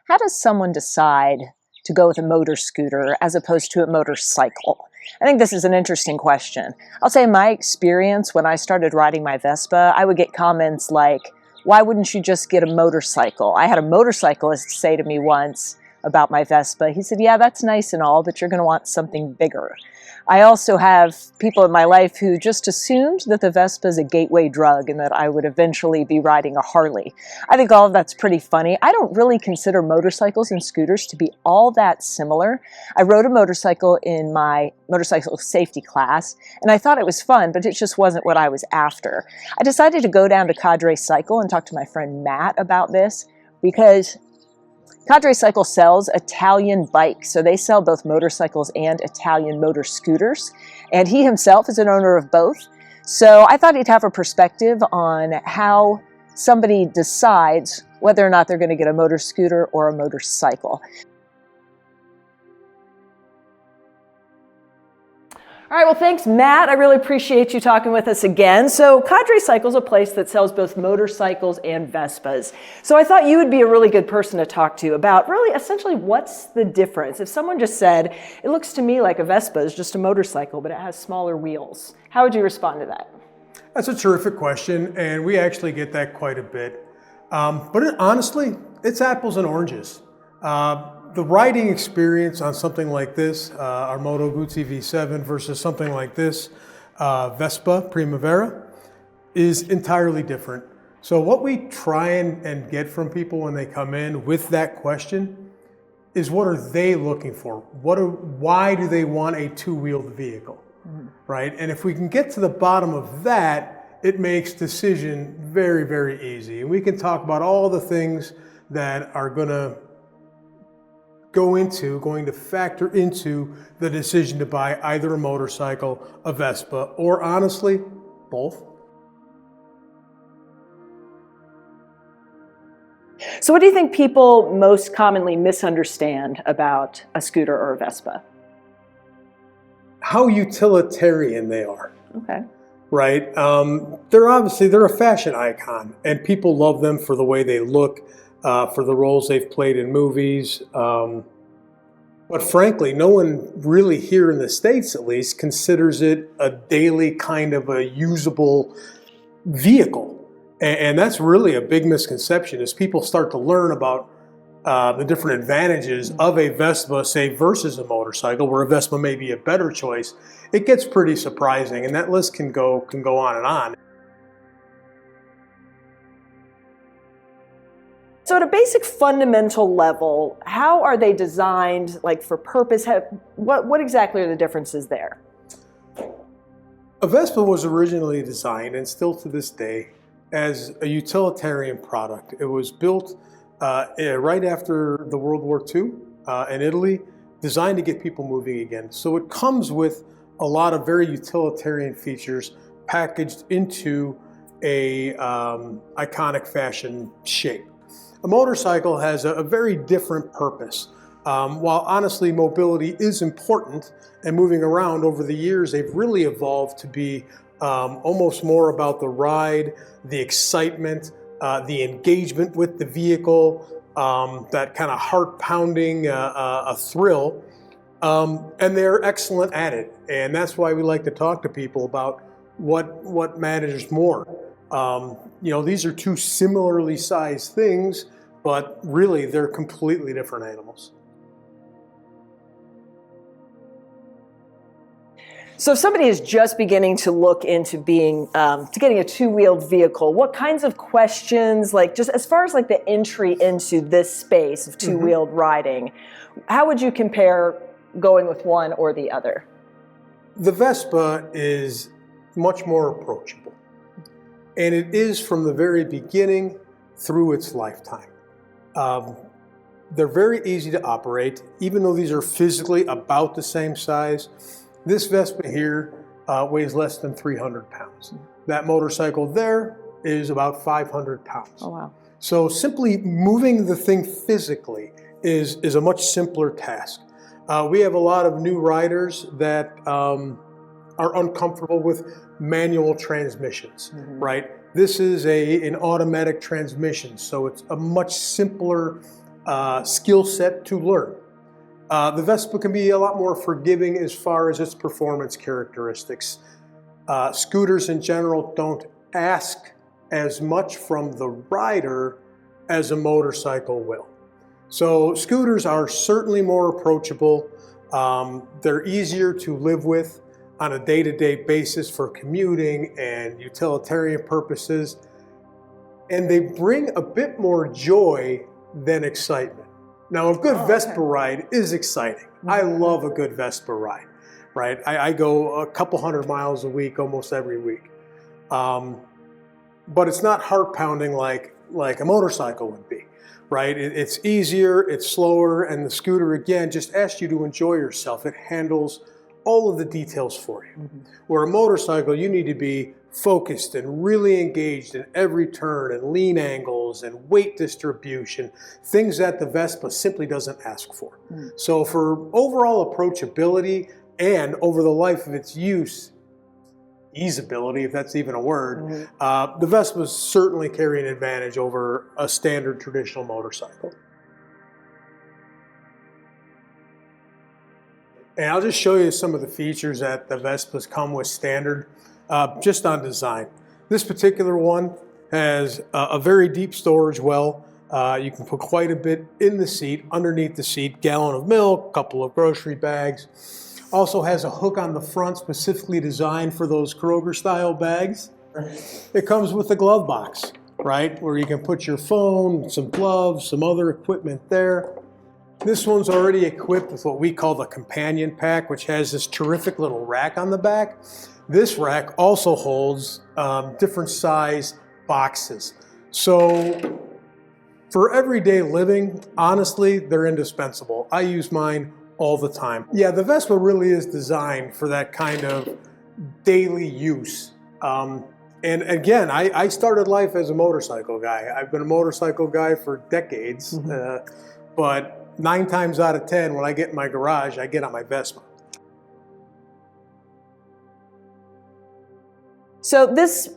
How does someone decide to go with a motor scooter as opposed to a motorcycle? I think this is an interesting question. I'll say in my experience, when I started riding my Vespa, I would get comments like, why wouldn't you just get a motorcycle? I had a motorcyclist say to me once about my Vespa, he said, yeah, that's nice and all, but you're going to want something bigger. I also have people in my life who just assumed that the Vespa is a gateway drug and that I would eventually be riding a Harley. I think all of that's pretty funny. I don't really consider motorcycles and scooters to be all that similar. I rode a motorcycle in my motorcycle safety class, and I thought it was fun, but it just wasn't what I was after. I decided to go down to Cadre Cycle and talk to my friend Matt about this because Cadre Cycle sells Italian bikes, so they sell both motorcycles and Italian motor scooters, and he himself is an owner of both. So I thought he'd have a perspective on how somebody decides whether or not they're going to get a motor scooter or a motorcycle. All right, well, thanks, Matt. I really appreciate you talking with us again. So Cadre Cycle is a place that sells both motorcycles and Vespas. So I thought you would be a really good person to talk to about really essentially what's the difference. If someone just said, it looks to me like a Vespa is just a motorcycle, but it has smaller wheels, how would you respond to that? That's a terrific question, and we actually get that quite a bit. Honestly, it's apples and oranges. The riding experience on something like this, our Moto Guzzi V7 versus something like this, Vespa Primavera, is entirely different. So what we try and get from people when they come in with that question is, what are they looking for? Why do they want a two-wheeled vehicle, right? And if we can get to the bottom of that, it makes decision very, very easy. And we can talk about all the things that are going to factor into the decision to buy either a motorcycle, a Vespa, or honestly, both. So what do you think people most commonly misunderstand about a scooter or a Vespa? How utilitarian they are. Okay. Right? They're a fashion icon, and people love them for the way they look, for the roles they've played in movies. But frankly, no one really here in the States, at least, considers it a daily kind of a usable vehicle. And that's really a big misconception as people start to learn about the different advantages of a Vespa, say, versus a motorcycle, where a Vespa may be a better choice. It gets pretty surprising, and that list can go on and on. So at a basic fundamental level, how are they designed, like for purpose? What exactly are the differences there? A Vespa was originally designed, and still to this day, as a utilitarian product. It was built right after the World War II in Italy, designed to get people moving again. So it comes with a lot of very utilitarian features packaged into a iconic fashion shape. A motorcycle has a very different purpose. While honestly mobility is important and moving around, over the years they've really evolved to be almost more about the ride, the excitement, the engagement with the vehicle, that kind of heart-pounding a thrill, and they're excellent at it. And that's why we like to talk to people about what matters more. These are two similarly sized things, but really they're completely different animals. So if somebody is just beginning to look into getting a two-wheeled vehicle, what kinds of questions, like just as far as like the entry into this space of two-wheeled riding, how would you compare going with one or the other? The Vespa is much more approachable, and it is from the very beginning through its lifetime. They're very easy to operate, even though these are physically about the same size. This Vespa here weighs less than 300 pounds. That motorcycle there is about 500 pounds. Oh, wow. So simply moving the thing physically is a much simpler task. We have a lot of new riders that are uncomfortable with manual transmissions, right? This is an automatic transmission, so it's a much simpler skill set to learn. The Vespa can be a lot more forgiving as far as its performance characteristics. Scooters in general don't ask as much from the rider as a motorcycle will. So scooters are certainly more approachable. They're easier to live with on a day-to-day basis for commuting and utilitarian purposes. And they bring a bit more joy than excitement. Now, a good Vespa ride is exciting. I love a good Vespa ride, right? I go a couple 100 miles a week, almost every week. But it's not heart-pounding like a motorcycle would be, right? It's easier, it's slower, and the scooter, again, just asks you to enjoy yourself. It handles all of the details for you. Where a motorcycle, you need to be focused and really engaged in every turn and lean angles and weight distribution, things that the Vespa simply doesn't ask for. So for overall approachability and over the life of its use, easeability, if that's even a word, the Vespa is certainly carrying an advantage over a standard traditional motorcycle. And I'll just show you some of the features that the Vespas come with standard, just on design. This particular one has a very deep storage well. You can put quite a bit in the seat, underneath the seat, gallon of milk, couple of grocery bags. Also has a hook on the front specifically designed for those Kroger-style bags. It comes with a glove box, right, where you can put your phone, some gloves, some other equipment there. This one's already equipped with what we call the companion pack, which has this terrific little rack on the back. This rack also holds different size boxes. So for everyday living, honestly, they're indispensable. I use mine all the time. Yeah, the Vespa really is designed for that kind of daily use. And again, I started life as a motorcycle guy. I've been a motorcycle guy for decades, but 9 times out of 10, when I get in my garage, I get on my Vespa. So this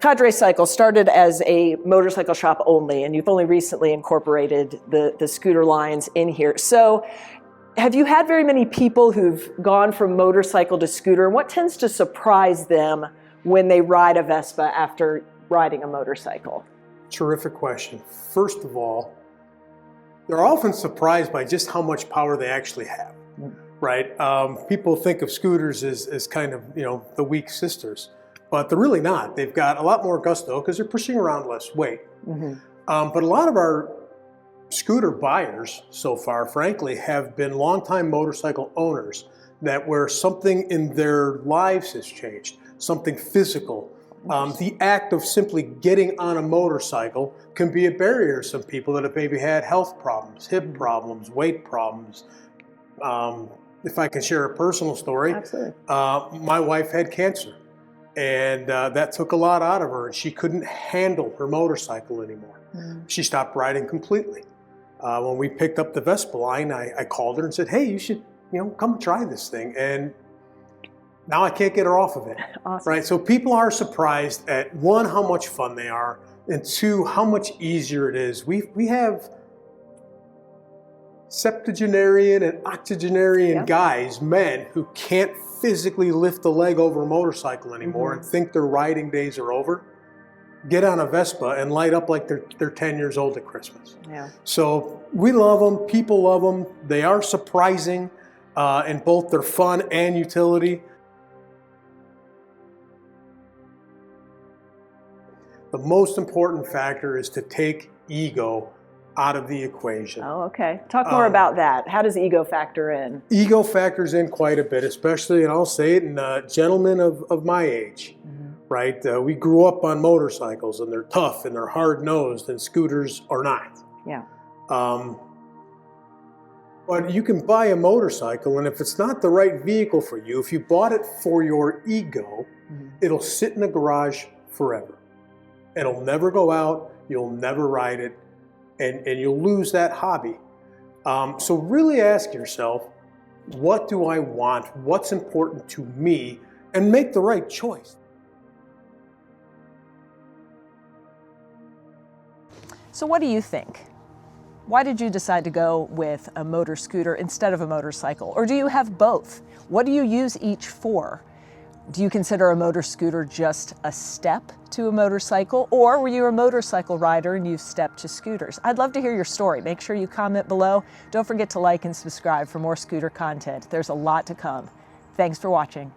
Cadre Cycle started as a motorcycle shop only, and you've only recently incorporated the scooter lines in here. So have you had very many people who've gone from motorcycle to scooter? What tends to surprise them when they ride a Vespa after riding a motorcycle? Terrific question. First of all, they're often surprised by just how much power they actually have, right? People think of scooters as kind of, the weak sisters, but they're really not. They've got a lot more gusto because they're pushing around less weight. But a lot of our scooter buyers so far, frankly, have been longtime motorcycle owners where something in their lives has changed, something physical. The act of simply getting on a motorcycle can be a barrier to some people that have maybe had health problems, hip problems, weight problems. If I can share a personal story, my wife had cancer, and that took a lot out of her, and she couldn't handle her motorcycle anymore. She stopped riding completely. When we picked up the Vespa line, I called her and said, hey, you should come try this thing. And now I can't get her off of it. Awesome. Right? So people are surprised at, 1, how much fun they are, and 2, how much easier it is. We have septuagenarian and octogenarian guys, men, who can't physically lift a leg over a motorcycle anymore and think their riding days are over. Get on a Vespa and light up like they're 10 years old at Christmas. So we love them. People love them. They are surprising in both their fun and utility. The most important factor is to take ego out of the equation. Oh, okay. Talk more about that. How does ego factor in? Ego factors in quite a bit, especially, and I'll say it, in gentlemen of my age, right? We grew up on motorcycles, and they're tough, and they're hard-nosed, and scooters are not. But you can buy a motorcycle, and if it's not the right vehicle for you, if you bought it for your ego, it'll sit in the garage forever. It'll never go out, you'll never ride it, and you'll lose that hobby. So really ask yourself, what do I want? What's important to me? And make the right choice. So what do you think? Why did you decide to go with a motor scooter instead of a motorcycle? Or do you have both? What do you use each for? Do you consider a motor scooter just a step to a motorcycle? Or were you a motorcycle rider and you've stepped to scooters? I'd love to hear your story. Make sure you comment below. Don't forget to like and subscribe for more scooter content. There's a lot to come. Thanks for watching.